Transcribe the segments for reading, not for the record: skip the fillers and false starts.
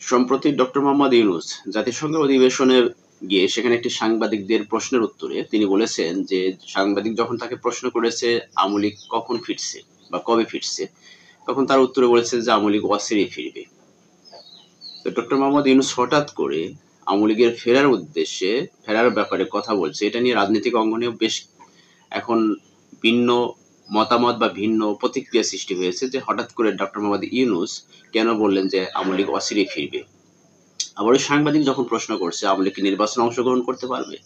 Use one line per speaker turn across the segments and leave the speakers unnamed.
সম্প্রতি ডক্টর মোহাম্মদ ইউনূস জাতিসংঘের অধিবেশনে গিয়ে সেখানে একটি সাংবাদিকদের প্রশ্নের উত্তরে তিনি বলেছেন যে সাংবাদিক যখন তাকে প্রশ্ন করেছে আওয়ামী লীগ কখন ফিরছে বা কবে ফিরছে, তখন তার উত্তরে বলেছে যে আওয়ামী লীগ অচিরেই ফিরবে। তো ডক্টর মোহাম্মদ ইউনূস হঠাৎ করে আওয়ামী লীগের ফেরার ব্যাপারে কথা বলছে, এটা নিয়ে রাজনৈতিক অঙ্গনেও বেশ এখন ভিন্ন মতামত বা ভিন্ন প্রতিক্রিয়া সৃষ্টি হয়েছে যে হঠাৎ করে ডক্টর মোহাম্মদ ইউনূস কেন বললেন যে আওয়ামী লীগ অচিরেই ফিরবে। আবার ওই সাংবাদিক যখন প্রশ্ন করছে আওয়ামী লীগ কি নির্বাচনে অংশগ্রহণ করতে পারবে,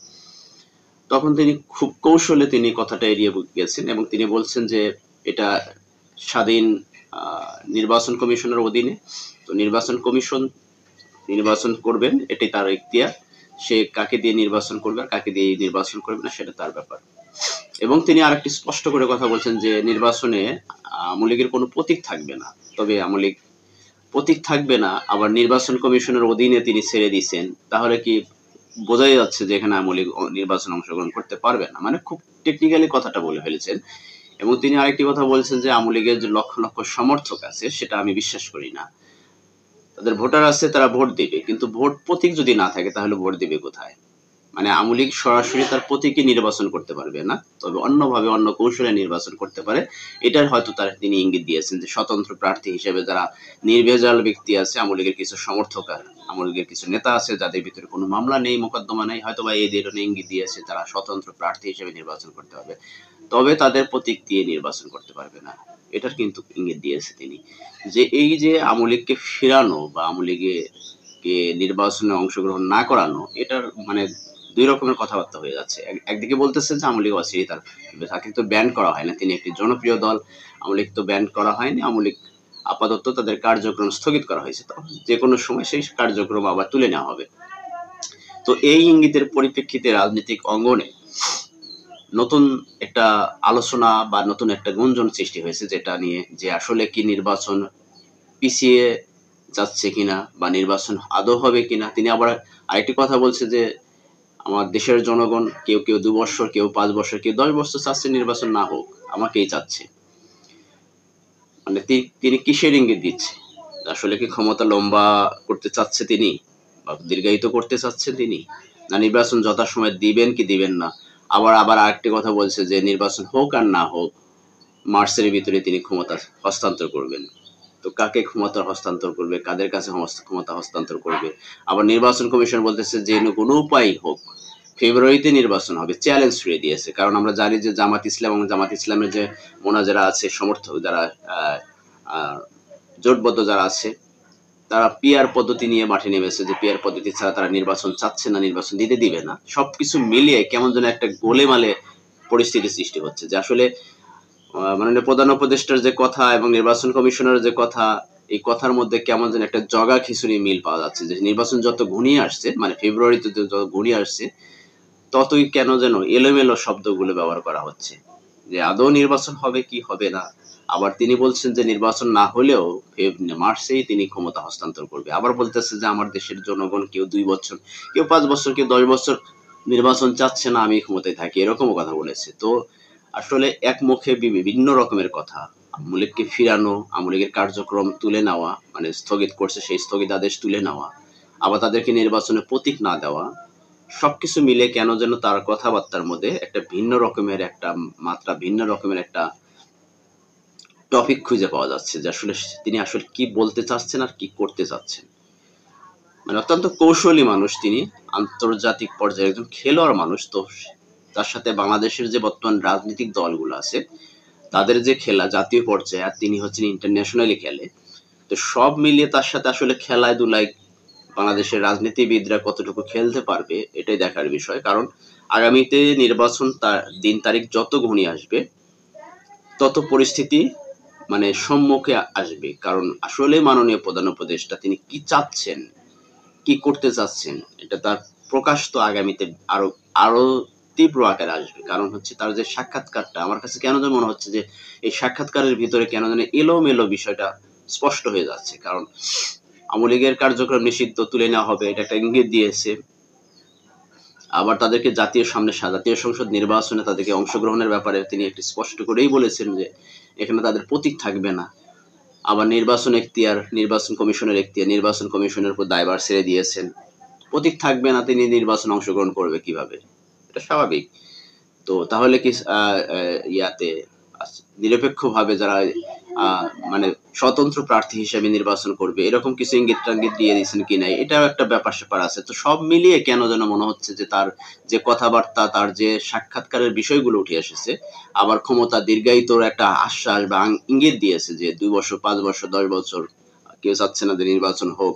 তখন তিনি খুব কৌশলে তিনি কথাটা এড়িয়ে গেছেন এবং তিনি বলছেন যে এটা স্বাধীন নির্বাচন কমিশনের অধীনে, তো নির্বাচন কমিশন নির্বাচন করবেন, এটাই তার ইখতিয়ার। সে কাকে দিয়ে নির্বাচন করবে আর কাকে দিয়ে নির্বাচন করবে না সেটা তার ব্যাপার। এবং তিনি আরেকটি স্পষ্ট করে কথা বলছেন যে নির্বাচনে আওয়ামী লীগের কোনো প্রতীক থাকবে না। তবে আওয়ামী লীগ প্রতীক থাকবে না আবার নির্বাচন কমিশনের অধীনে তিনি ছেড়ে দিয়েছেন, তাহলে কি বোঝাই যাচ্ছে যে এখানে আওয়ামী লীগ নির্বাচনে অংশগ্রহণ করতে পারবে না, মানে খুব টেকনিক্যালি কথাটা বলে ফেলেছেন। এবং তিনি আরেকটি কথা বলছেন যে আওয়ামী লীগের যে লক্ষ লক্ষ সমর্থক আছে সেটা আমি বিশ্বাস করি না। তাদের ভোটার আছে, তারা ভোট দিবে, কিন্তু ভোট প্রতীক যদি না থাকে তাহলে ভোট দিবে কোথায়? মানে আওয়ামী লীগ সরাসরি তার প্রতীকী নির্বাচন করতে পারবে না, তবে অন্যভাবে অন্য কৌশলে নির্বাচন করতে পারে। এটার হয়তো তিনি ইঙ্গিত দিয়েছেন যে স্বতন্ত্র প্রার্থী হিসেবে যারা নির্ভেজাল ব্যক্তি আছে, আওয়ামী লীগের কিছু সমর্থক আওয়ামী লীগের কিছু নেতা আছে যাদের ভিতরে কোনো মামলা নেই, মোকদ্দমা নেই, হয়তো বা এই ধরনের ইঙ্গিত দিয়েছে তারা স্বতন্ত্র প্রার্থী হিসেবে নির্বাচন করতে পারবে, তবে তাদের প্রতীক দিয়ে নির্বাচন করতে পারবে না। এটার কিন্তু ইঙ্গিত দিয়েছে তিনি, যে এই যে আওয়ামী লীগকে ফেরানো বা আওয়ামী লীগকে নির্বাচনে অংশগ্রহণ না করানো, এটার মানে দুই রকমের কথাবার্তা হয়ে যাচ্ছে। একদিকে বলতেছে যে আওয়ামী লীগ অচিরেই তাকে তো ব্যান করা হয় না, তিনি একটি জনপ্রিয় দল, আওয়ামী লীগ তো ব্যান করা হয়নি, আওয়ামী লীগ আপাতত তাদের কার্যক্রম স্থগিত করা হয়েছে, তো যে কোনো সময় সেই কার্যক্রম আবার তুলে নেওয়া হবে। তো এই ইঙ্গিতের পরিপ্রেক্ষিতে রাজনৈতিক অঙ্গনে নতুন একটা আলোচনা বা নতুন একটা গুঞ্জন সৃষ্টি হয়েছে, যেটা নিয়ে যে আসলে কি নির্বাচন পিছিয়ে যাচ্ছে কিনা বা নির্বাচন আদৌ হবে কিনা। তিনি আবার আরেকটি কথা বলছে যে আমার দেশের জনগণ কেউ কেউ 2 বছর, কেউ 5 বছর, কেউ 10 বছর চাচ্ছে নির্বাচন না হোক, আমাকেই চাচ্ছে। মানে তিনি কিসের ইঙ্গিত দিচ্ছে? আসলে কি ক্ষমতা লম্বা করতে চাচ্ছে তিনি বা দীর্ঘায়িত করতে চাচ্ছেন তিনি, না নির্বাচন যথাসময়ে দিবেন কি দিবেন না। আবার আবার আরেকটি কথা বলছে যে নির্বাচন হোক আর না হোক মার্চের ভিতরে তিনি ক্ষমতা হস্তান্তর করবেন। তো কাকে ক্ষমতা হস্তান্তর করবে, কাদের কাছে ক্ষমতা হস্তান্তর করবে? আবার নির্বাচন কমিশন বলতেছে যে কোনো উপায় হোক ফেব্রুয়ারিতে নির্বাচন হবে, চ্যালেঞ্জ ছুড়ে দিয়েছে। কারণ আমরা জানি যে জামাত ইসলাম এবং জামাত ইসলামের যে মোনাজারা আছে, সমর্থক যারা জোটবদ্ধ যারা আছে, তারা পিআর পদ্ধতি নিয়ে মাঠে নেমেছে, যে পিআর পদ্ধতি ছাড়া তারা নির্বাচন চাচ্ছে না, নির্বাচন দিতে দিবে না। সবকিছু মিলিয়ে কেমন যেন একটা গোলেমালে পরিস্থিতি সৃষ্টি হচ্ছে, যে আসলে মাননীয় প্রধান উপদেষ্টার যে কথা এবং নির্বাচন কমিশনের যে কথা, এই কথার মধ্যে কেমন যেন একটা জগা খিচুড়ি মিল পাওয়া যাচ্ছে, যে নির্বাচন যত ঘনিয়ে আসছে, মানে ফেব্রুয়ারিতে যত ঘনিয়ে আসছে, ততই কেন যেন এলোমেলো শব্দগুলো ব্যবহার করা হচ্ছে, যে আদৌ নির্বাচন হবে কি হবে না। আবার তিনি বলছেন যে নির্বাচন না হলেও মার্চেই তিনি ক্ষমতা হস্তান্তর করবে। আবার বলতেছে যে আমার দেশের জনগণ কেউ 2 বছর, কেউ 5 বছর, কেউ 10 বছর নির্বাচন চাচ্ছে না, আমি ক্ষমতায় থাকি, এরকমও কথা বলেছে। তো আসলে এক মুখে বিভিন্ন রকমের কথা, আওয়ামী লীগকে ফিরানো, আওয়ামী লীগের কার্যক্রম তুলে নেওয়া, মানে স্থগিত করছে সেই স্থগিতাদেশ তুলে নেওয়া, আবার তাদেরকে নির্বাচনে প্রতীক না দেওয়া, সবকিছু মিলে কেন যেন তার কথাবার্তার মধ্যে একটা ভিন্ন রকমের একটা মাত্রা, ভিন্ন রকমের একটা টপিক খুঁজে পাওয়া যাচ্ছে, যে আসলে তিনি আসলে কি বলতে চাচ্ছেন আর কি করতে চাচ্ছেন। মানে অত্যন্ত কৌশলী মানুষ তিনি, আন্তর্জাতিক পর্যায়ে একজন খেলোয়াড় মানুষ। তো তার সাথে বাংলাদেশের যে বর্তমান রাজনৈতিক দলগুলো আছে তাদের যে খেলা জাতীয় পর্যায়ে, আর তিনি হচ্ছেন ইন্টারন্যাশনালি খেলে। তো সব মিলিয়ে তার সাথে আসলে খেলায় দুলায় বাংলাদেশের রাজনীতিবিদরা কতটুকু খেলতে পারবে, এটাই দেখার বিষয়। কারণ আগামীতে নির্বাচন দিন তারিখ যত ঘনিয়ে আসবে তত পরিস্থিতি মানে সম্মুখে আসবে। কারণ আসলে মাননীয় প্রধান উপদেষ্টা তিনি কি চাচ্ছেন, কি করতে চাচ্ছেন, এটা তার প্রকাশ তো আগামীতে আরো আরো তীব্র আকারে আসবে। কারণ হচ্ছে তার যে সাক্ষাৎকারটা, আমার কাছে কেন যেন মনে হচ্ছে যে এই সাক্ষাৎকারের ভিতরে কেন যেন এলোমেলো বিষয়টা স্পষ্ট হয়ে যাচ্ছে। কারণ আওয়ামী লীগের কার্যক্রম নিষিদ্ধ তুলে নেওয়া হবে, এটা একটা ইঙ্গিত দিয়েছে। আবার তাদেরকে জাতীয় সংসদ নির্বাচনে তাদেরকে অংশগ্রহণের ব্যাপারে তিনি একটি স্পষ্ট করেই বলেছেন যে এখানে তাদের প্রতীক থাকবে না। আবার নির্বাচন এখতিয়ার, নির্বাচন কমিশনের এখতিয়ার, নির্বাচন কমিশনের উপর দায়ভার ছেড়ে দিয়েছেন। প্রতীক থাকবে না, তিনি নির্বাচনে অংশগ্রহণ করবে কিভাবে? এটা স্বাভাবিক। তো তাহলে কি ইয়াতে নিরপেক্ষভাবে যারা আহ, মানে স্বতন্ত্র প্রার্থী হিসেবে নির্বাচন করবে এরকম কিছু ইঙ্গিত টাঙ্গিত দিয়ে দিয়েছেন কি নাই, এটাও একটা ব্যাপার স্যাপার আছে। তো সব মিলিয়ে কেন যেন মনে হচ্ছে যে তার যে কথাবার্তা, তার যে সাক্ষাৎকারের বিষয়গুলো উঠে এসেছে, আবার ক্ষমতা দীর্ঘায়িত একটা আশ্বাস বা ইঙ্গিত দিয়েছে যে 2 বছর, 5 বছর, 10 বছর কেউ চাচ্ছে না যে নির্বাচন হোক,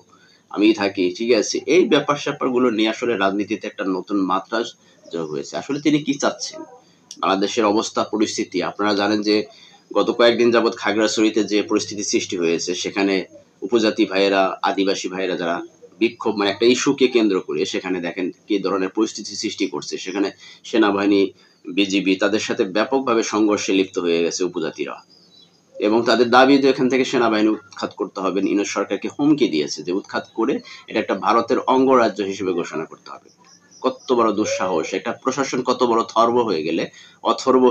আমি থাকি, ঠিক আছে। এই ব্যাপার স্যাপার গুলো নিয়ে আসলে রাজনীতিতে একটা নতুন মাত্রা যোগ হয়েছে। আসলে তিনি কি চাচ্ছেন? বাংলাদেশের অবস্থা পরিস্থিতি আপনারা জানেন যে গত কয়েকদিন যাবৎ খাগড়াছড়িতে যে পরিস্থিতি সৃষ্টি হয়েছে, সেখানে উপজাতি ভাইয়েরা, আদিবাসী ভাইয়েরা যারা বিক্ষোভ, মানে একটা ইস্যুকে কেন্দ্র করে সেখানে দেখেন কি ধরনের পরিস্থিতি সৃষ্টি করছে। সেখানে সেনাবাহিনী, বিজিবি তাদের সাথে ব্যাপকভাবে সংঘর্ষে লিপ্ত হয়ে গেছে উপজাতিরা, এবং তাদের দাবি যে এখান থেকে সেনাবাহিনী উৎখাত করতে হবে। ইউনূস সরকারকে হুমকি দিয়েছে যে উৎখাত করে এটা একটা ভারতের অঙ্গরাজ্য হিসেবে ঘোষণা করতে হবে। কত বড় দুঃসাহস! একটা প্রশাসন কত বড় অথর্ব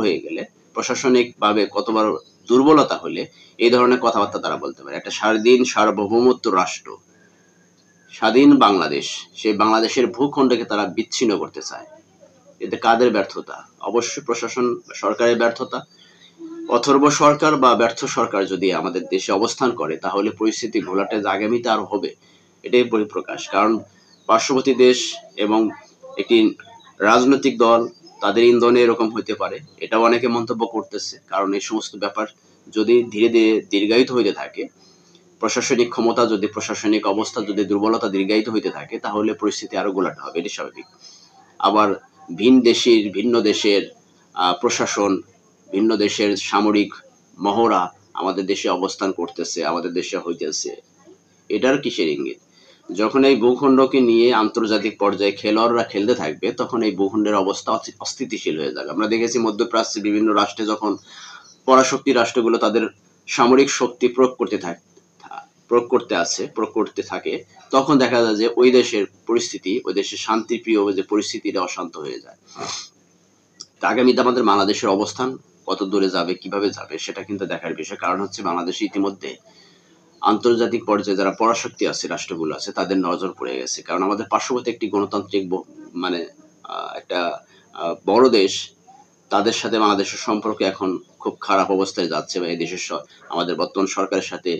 হয়ে গেলে, প্রশাসনিক ভাবে কত বড় দুর্বলতা হলে এই ধরনের কথাবার্তা তারা বলতে পারে। একটা স্বাধীন সার্বভৌমত্ব রাষ্ট্র, স্বাধীন বাংলাদেশ, সেই বাংলাদেশের ভূখণ্ডকে তারা বিচ্ছিন্ন করতে চায়। এতে কাদের ব্যর্থতা? অবশ্যই প্রশাসন, সরকারের ব্যর্থতা। অথর্ব সরকার বা ব্যর্থ সরকার যদি আমাদের দেশে অবস্থান করে তাহলে পরিস্থিতি ঘোলাটে আগামীতে আরো হবে, এটাই পরিপ্রকাশ। কারণ পার্শ্ববর্তী দেশ এবং একটি রাজনৈতিক দল, তাদের ইন্ধনে এরকম হইতে পারে, এটাও অনেকে মন্তব্য করতেছে। কারণ এই সমস্ত ব্যাপার যদি ধীরে ধীরে দীর্ঘায়িত হইতে থাকে, প্রশাসনিক ক্ষমতা যদি, প্রশাসনিক অবস্থা যদি দুর্বলতা দীর্ঘায়িত হইতে থাকে, তাহলে পরিস্থিতি আরো ঘোলাটে হবে, এটি স্বাভাবিক। আবার ভিন্ন দেশের প্রশাসন, ভিন্ন দেশের সামরিক মহড়া আমাদের দেশে অবস্থান করতেছে, আমাদের দেশে হইতেছে, এটার কিসের ইঙ্গিত? যখন এই ভূখণ্ডকে নিয়ে আন্তর্জাতিক পর্যায়ে খেলোয়াড়রা খেলতে থাকবে, তখন এই ভূখণ্ডের অবস্থা অস্থিতিশীল হয়ে যাবে। আমরা দেখেছি মধ্যপ্রাচ্যের বিভিন্ন রাষ্ট্রে যখন পরাশক্তি রাষ্ট্রগুলো তাদের সামরিক শক্তি প্রয়োগ করতে থাকে, তখন দেখা যায় যে ওই দেশের পরিস্থিতি, ওই দেশের শান্তিপ্রিয় যে পরিস্থিতিটা অশান্ত হয়ে যায়। আগামীতে আমাদের বাংলাদেশের অবস্থান কত দূরে যাবে, কিভাবে যাবে, সেটা কিন্তু দেখার বিষয়। কারণ হচ্ছে বাংলাদেশে ইতিমধ্যে আন্তর্জাতিক পর্যায়ে যারা পরাশক্তি আছে, রাষ্ট্রগুলো আছে, তাদের নজর পড়ে গেছে। কারণ আমাদের পার্শ্ববর্তী একটি গণতান্ত্রিক মানে একটা বড় দেশ, তাদের সাথে বাংলাদেশের সম্পর্ক এখন খুব খারাপ অবস্থায় যাচ্ছে। বা এই দেশের আমাদের বর্তমান সরকারের সাথে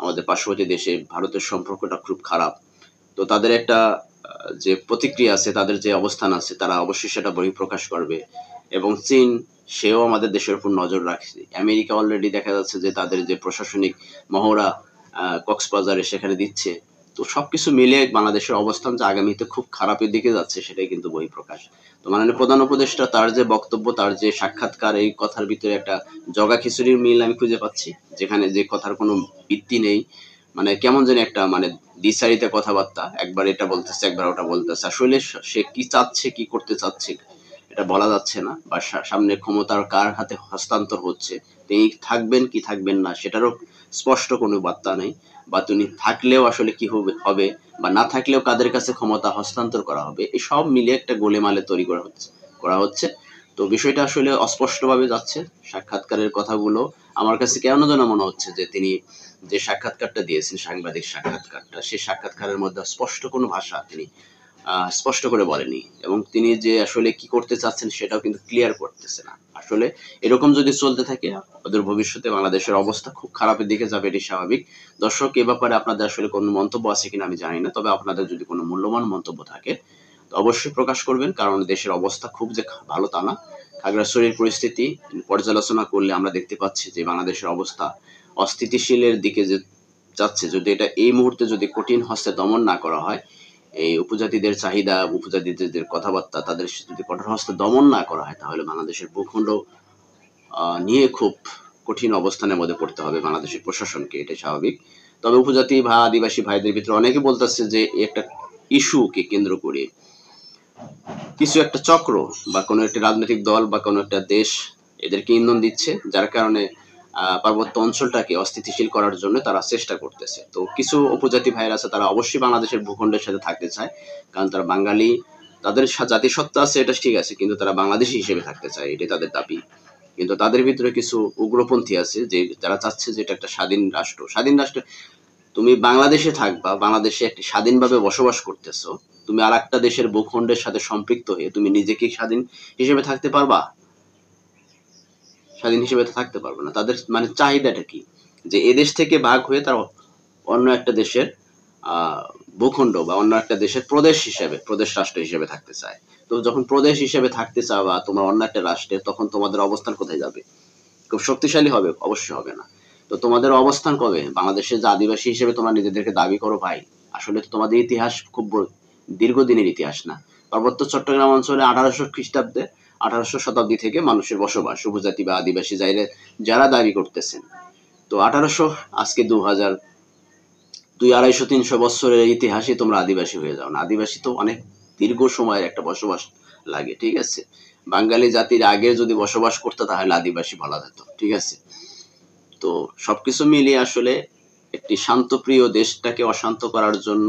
আমাদের পার্শ্ববর্তী দেশে ভারতের সম্পর্কটা খুব খারাপ। তো তাদের একটা যে প্রতিক্রিয়া আছে, তাদের যে অবস্থান আছে, তারা অবশ্যই সেটা বহিঃপ্রকাশ করবে। এবং চীন, সেও আমাদের দেশের উপর নজর রাখছে। আমেরিকা অলরেডি দেখা যাচ্ছে যে তাদের যে প্রশাসনিক মহড়া কক্সবাজারে সেখানে দিচ্ছে। তো সবকিছু মিলে বাংলাদেশের অবস্থান যে আগামীতে খুব খারাপের দিকে যাচ্ছে, সেটাই কিন্তু বহিঃপ্রকাশ। তো মাননীয় প্রধান উপদেষ্টা, তার যে বক্তব্য, তার যে সাক্ষাৎকার, এই কথার ভিতরে একটা জগা খিচুড়ির মিল আমি খুঁজে পাচ্ছি, যেখানে যে কথার কোনো ভিত্তি নেই। মানে কেমন যেন একটা দ্বিচারিতা কথাবার্তা, একবার এটা বলতেছে, একবার ওটা বলতেছে। আসলে সে কি চাচ্ছে, কি করতে চাচ্ছে, এটা বলা যাচ্ছে না। বা সামনে ক্ষমতার কার হাতে হস্তান্তর হচ্ছে, তিনি থাকবেন কি থাকবেন না, সেটারও স্পষ্ট কোনো বার্তা নেই। বা তিনি থাকলেও আসলে কি হবে, বা না থাকলেও কাদের কাছে ক্ষমতা হস্তান্তর করা হবে, এই সব মিলে একটা গোলেমালে তৈরি করা হচ্ছে। তো বিষয়টা আসলে অস্পষ্টভাবে যাচ্ছে। সাক্ষাৎকারের কথাগুলো আমার কাছে কেন যেন মনে হচ্ছে যে তিনি যে সাক্ষাৎকারটা দিয়েছেন, সাংবাদিক সাক্ষাৎকারটা, সেই সাক্ষাৎকারের মধ্যে স্পষ্ট কোনো ভাষা তিনি স্পষ্ট করে বলেনি। এবং তিনি যে আসলে কি করতে চাচ্ছেন সেটাও কিন্তু ক্লিয়ার করতেছে না। আসলে এরকম যদি চলতে থাকে, ওদের ভবিষ্যতে বাংলাদেশের অবস্থা খুব খারাপের দিকে যাবে, এটি স্বাভাবিক। দর্শক, এ ব্যাপারে আপনাদের আসলে কোনো মন্তব্য আছে কিনা আমি জানি না, তবে আপনাদের যদি কোনো মূল্যবান মন্তব্য থাকে তো অবশ্যই প্রকাশ করবেন। কারণ দেশের অবস্থা খুব যে ভালো তা না। খাগড়াছড়ির পরিস্থিতি পর্যালোচনা করলে আমরা দেখতে পাচ্ছি যে বাংলাদেশের অবস্থা অস্থিতিশীলের দিকে যে যাচ্ছে। যদি এটা এই মুহূর্তে যদি কঠিন হস্তে দমন না করা হয়, এই উপজাতিদের চাহিদা, উপজাতিদের কথাবার্তা, তাদের যদি কঠোর হস্তে দমন না করা হয়, তাহলে বাংলাদেশের ভূখণ্ড নিয়ে খুব কঠিন অবস্থানের মধ্যে পড়তে হবে বাংলাদেশের প্রশাসনকে, এটাই স্বাভাবিক। তবে উপজাতি বা আদিবাসী ভাইদের ভিতরে অনেকে বলতেছে যে একটা ইস্যুকে কেন্দ্র করে কিছু একটা চক্র বা কোনো একটা রাজনৈতিক দল বা কোনো একটা দেশ এদেরকে ইন্ধন দিচ্ছে, যার কারণে পার্বত্য অঞ্চলটাকে অস্থিতিশীল করার জন্য তারা চেষ্টা করতেছে। তো কিছু উপজাতি ভাইয়ের আছে, তারা অবশ্যই বাংলাদেশের ভূখণ্ডের সাথে থাকতে চায়, কারণ তারা বাঙালি, তাদের জাতিসত্তা আছে, এটা ঠিক আছে, কিন্তু তারা বাংলাদেশি হিসেবে থাকতে চায়, এটাই তাদের দাবি। কিন্তু তাদের ভিতরে কিছু উগ্রপন্থী আছে যে যারা চাচ্ছে যে এটা একটা স্বাধীন রাষ্ট্র। স্বাধীন রাষ্ট্র, তুমি বাংলাদেশে থাকবা, বাংলাদেশে একটি স্বাধীনভাবে বসবাস করতেছো, তুমি আর একটা দেশের ভূখণ্ডের সাথে সম্পৃক্ত হয়ে তুমি নিজেকে স্বাধীন হিসেবে থাকতে পারবা? স্বাধীন হিসেবে তো থাকতে পারবে না। তাদের মানে চাহিদাটা কি, যে এদেশ থেকে ভাগ হয়ে তারা অন্য একটা দেশের ভূখণ্ড বা অন্য একটা দেশের প্রদেশ হিসেবে, প্রদেশ রাষ্ট্র হিসেবে থাকতে চায়। তো যখন প্রদেশ হিসেবে থাকতে চাও বা তোমার অন্য একটা রাষ্ট্রে, তখন তোমাদের অবস্থান কোথায় যাবে? খুব শক্তিশালী হবে? অবশ্যই হবে না। তো তোমাদের অবস্থান কবে? বাংলাদেশের যে আদিবাসী হিসেবে তোমরা নিজেদেরকে দাবি করো ভাই, আসলে তো তোমাদের ইতিহাস খুব দীর্ঘদিনের ইতিহাস না। পার্বত্য চট্টগ্রাম অঞ্চলে 1800 খ্রিস্টাব্দে, 1800 শতাব্দী থেকে মানুষের বসবাস, উপজাতি বা আদিবাসী যারা দাবি করতেছেন। তো 1800 আজকে 2000, 200-250-300 বছরের ইতিহাসে তোমরা আদিবাসী হয়ে যাও না। আদিবাসী তো অনেক দীর্ঘ সময়ের একটা বসবাস লাগে, ঠিক আছে? বাঙালি জাতির আগে যদি বসবাস করতো তাহলে আদিবাসী বলা যেত, ঠিক আছে? তো সবকিছু মিলিয়ে আসলে একটি শান্তপ্রিয় দেশটাকে অশান্ত করার জন্য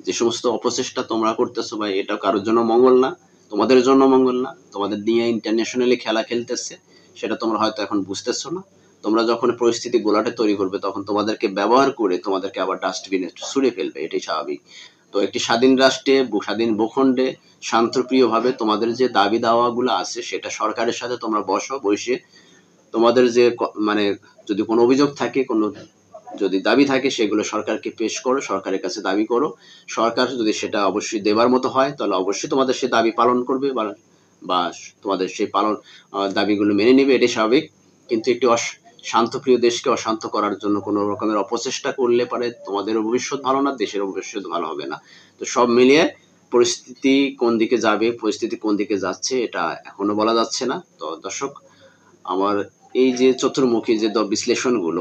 যে সমস্ত অপচেষ্টা তোমরা করতেছো ভাই, এটা কারোর জন্য মঙ্গল না, তোমাদের জন্য মঙ্গল না। তোমাদের নিয়ে ইন্টারন্যাশনালি খেলা খেলতেছে, সেটা তোমরা হয়তো এখন বুঝতেছো না। তোমরা যখন পরিস্থিতি গোলাটে তৈরি করবে, তখন তোমাদেরকে ব্যবহার করে তোমাদেরকে আবার ডাস্টবিনে ছুঁড়ে ফেলবে, এটাই স্বাভাবিক। তো একটি স্বাধীন রাষ্ট্রে, স্বাধীন ভূখণ্ডে শান্তপ্রিয়ভাবে তোমাদের যে দাবি দাওয়াগুলো আছে, সেটা সরকারের সাথে তোমরা বসে তোমাদের যে মানে যদি কোনো অভিযোগ থাকে, কোনো যদি দাবি থাকে, সেগুলো সরকারকে পেশ করো, সরকারের কাছে দাবি করো। সরকার যদি সেটা অবশ্যই দেবার মতো হয়, তাহলে অবশ্যই তোমাদের সে দাবি পালন করবে বা তোমাদের সেই দাবিগুলো মেনে নেবে, এটাই স্বাভাবিক। কিন্তু একটি শান্তপ্রিয় দেশকে অশান্ত করার জন্য কোনো রকমের অপচেষ্টা করলে পারে তোমাদেরও ভবিষ্যৎ ভালো না, দেশেরও ভবিষ্যৎ ভালো হবে না। তো সব মিলিয়ে পরিস্থিতি কোন দিকে যাবে, পরিস্থিতি কোন দিকে যাচ্ছে, এটা এখনো বলা যাচ্ছে না। তো দর্শক, আমার এই যে চতুর্মুখী যে বিশ্লেষণগুলো,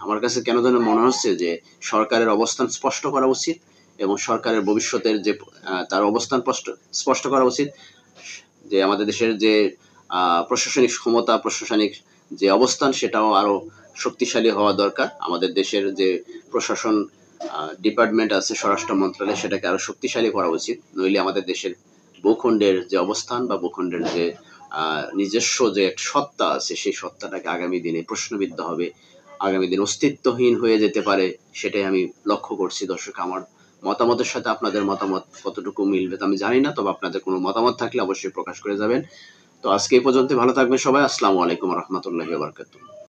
আমার কাছে কেন যেন মনে হচ্ছে যে সরকারের অবস্থান স্পষ্ট করা উচিত, এবং সরকারের ভবিষ্যতের যে তার অবস্থান স্পষ্ট করা উচিত। যে আমাদের দেশের যে প্রশাসনিক ক্ষমতা, প্রশাসনিক যে অবস্থান, সেটাও আরো শক্তিশালী হওয়া দরকার। আমাদের দেশের যে প্রশাসন ডিপার্টমেন্ট আছে, স্বরাষ্ট্র মন্ত্রণালয়, সেটাকে আরো শক্তিশালী করা উচিত। নইলে আমাদের দেশের ভূখণ্ডের যে অবস্থান বা ভূখণ্ডের যে নিজস্ব যে এক সত্তা আছে, সেই সত্তাটাকে আগামী দিনে প্রশ্নবিদ্ধ হবে, আগামী দিন অস্তিত্বহীন হয়ে যেতে পারে, সেটাই আমি লক্ষ্য করছি। দর্শক, আমার মতামতের সাথে আপনাদের মতামত কতটুকু মিলবে তা আমি জানি না, তবে আপনাদের কোনো মতামত থাকলে অবশ্যই প্রকাশ করে যাবেন। তো আজকে এই পর্যন্ত, ভালো থাকবেন সবাই। আসসালামু আলাইকুম রহমতুল্লাহি ওয়া বারাকাতুহু।